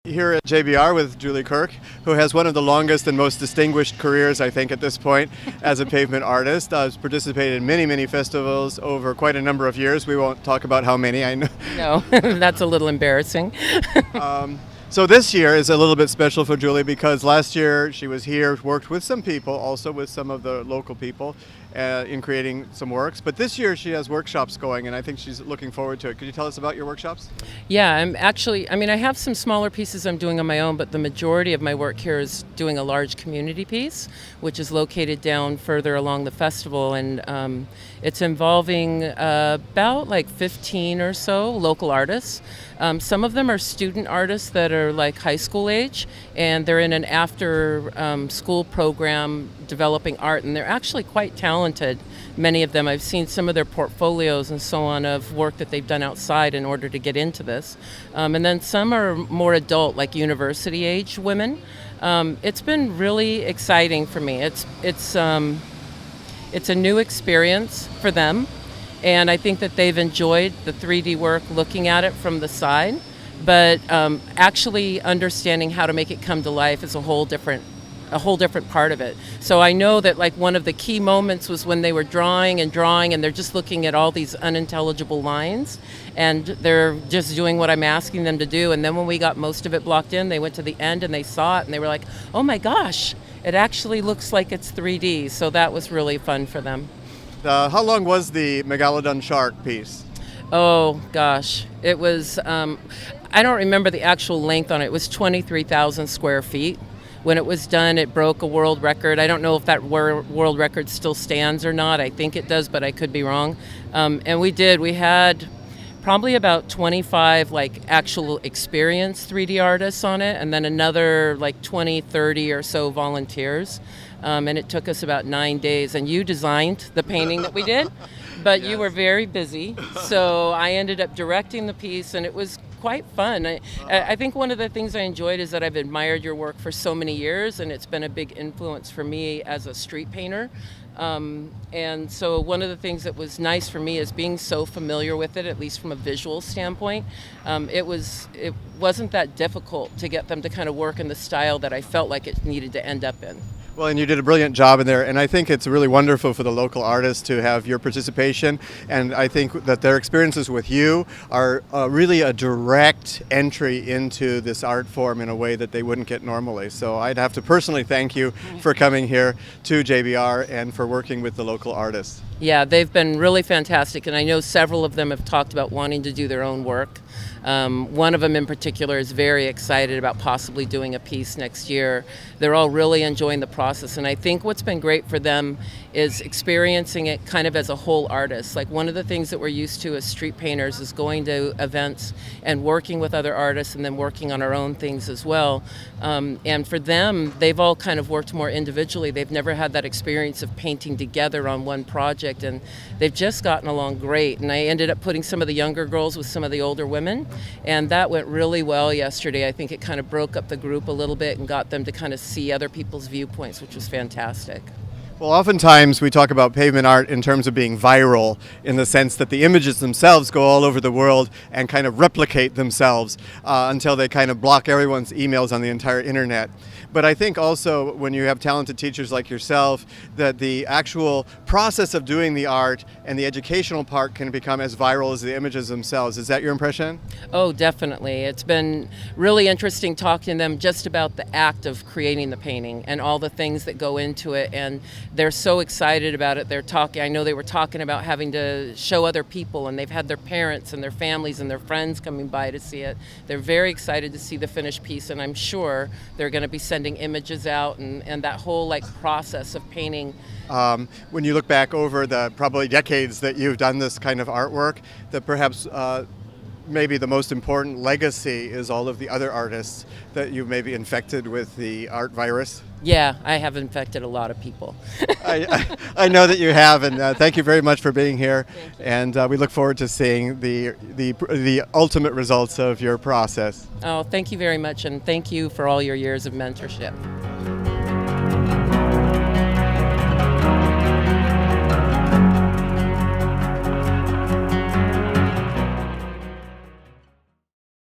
Here at JBR with Julie Kirk, who has one of the longest and most distinguished careers, I think, at this point as a pavement artist. Has participated in many festivals over quite a number of years. We won't talk about how many. I know. No, that's a little embarrassing. So this year is a little bit special for Julie because last year she was here, worked with some people, also with some of the local people in creating some works. But this year she has workshops going, and I think she's looking forward to it. Could you tell us about your workshops? Yeah, I have some smaller pieces I'm doing on my own, but the majority of my work here is doing a large community piece, which is located down further along the festival, and it's involving about like 15 or so local artists. Some of them are student artists that are like high school age, and they're in an after school program developing art, and they're actually quite talented. Many of them, I've seen some of their portfolios and so on of work that they've done outside in order to get into this. And then some are more adult, like university age women. It's been really exciting for me. It's a new experience for them. And I think that they've enjoyed the 3D work looking at it from the side, but actually understanding how to make it come to life is a whole different part of it. So I know that like one of the key moments was when they were drawing and they're just looking at all these unintelligible lines and they're just doing what I'm asking them to do. And then when we got most of it blocked in, they went to the end and they saw it and they were like, oh my gosh, it actually looks like it's 3D. So that was really fun for them. How long was the Megalodon shark piece? Oh gosh, it was, I don't remember the actual length on it. It was 23,000 square feet. When it was done, it broke a world record. I don't know if that world record still stands or not. I think it does, but I could be wrong. And we had probably about 25 like actual experienced 3D artists on it, and then another like 20, 30 or so volunteers. And it took us about 9 days. And you designed the painting that we did, but You were very busy. So I ended up directing the piece, and it was quite fun. I think one of the things I enjoyed is that I've admired your work for so many years, and it's been a big influence for me as a street painter. And so one of the things that was nice for me is being so familiar with it, at least from a visual standpoint. It wasn't that difficult to get them to kind of work in the style that I felt like it needed to end up in. Well, and you did a brilliant job in there, and I think it's really wonderful for the local artists to have your participation, and I think that their experiences with you are really a direct entry into this art form in a way that they wouldn't get normally. So I'd have to personally thank you for coming here to JBR and for working with the local artists. Yeah, they've been really fantastic, and I know several of them have talked about wanting to do their own work. One of them in particular is very excited about possibly doing a piece next year. They're all really enjoying the process, and I think what's been great for them is experiencing it kind of as a whole artist. Like one of the things that we're used to as street painters is going to events and working with other artists and then working on our own things as well. And for them, they've all kind of worked more individually. They've never had that experience of painting together on one project, and they've just gotten along great. And I ended up putting some of the younger girls with some of the older women, and that went really well yesterday. I think it kind of broke up the group a little bit and got them to kind of see other people's viewpoints, which was fantastic. Well, oftentimes we talk about pavement art in terms of being viral, in the sense that the images themselves go all over the world and kind of replicate themselves until they kind of block everyone's emails on the entire internet. But I think also when you have talented teachers like yourself, that the actual process of doing the art and the educational part can become as viral as the images themselves. Is that your impression? Oh, definitely. It's been really interesting talking to them just about the act of creating the painting and all the things that go into it, and they're so excited about it. I know they were talking about having to show other people, and they've had their parents and their families and their friends coming by to see it. They're very excited to see the finished piece, and I'm sure they're going to be sending images out and that whole like process of painting. When you look back over the probably decades that you've done this kind of artwork, that perhaps maybe the most important legacy is all of the other artists that you maybe infected with the art virus? Yeah, I have infected a lot of people. I know that you have, and thank you very much for being here. And we look forward to seeing the ultimate results of your process. Oh, thank you very much, and thank you for all your years of mentorship.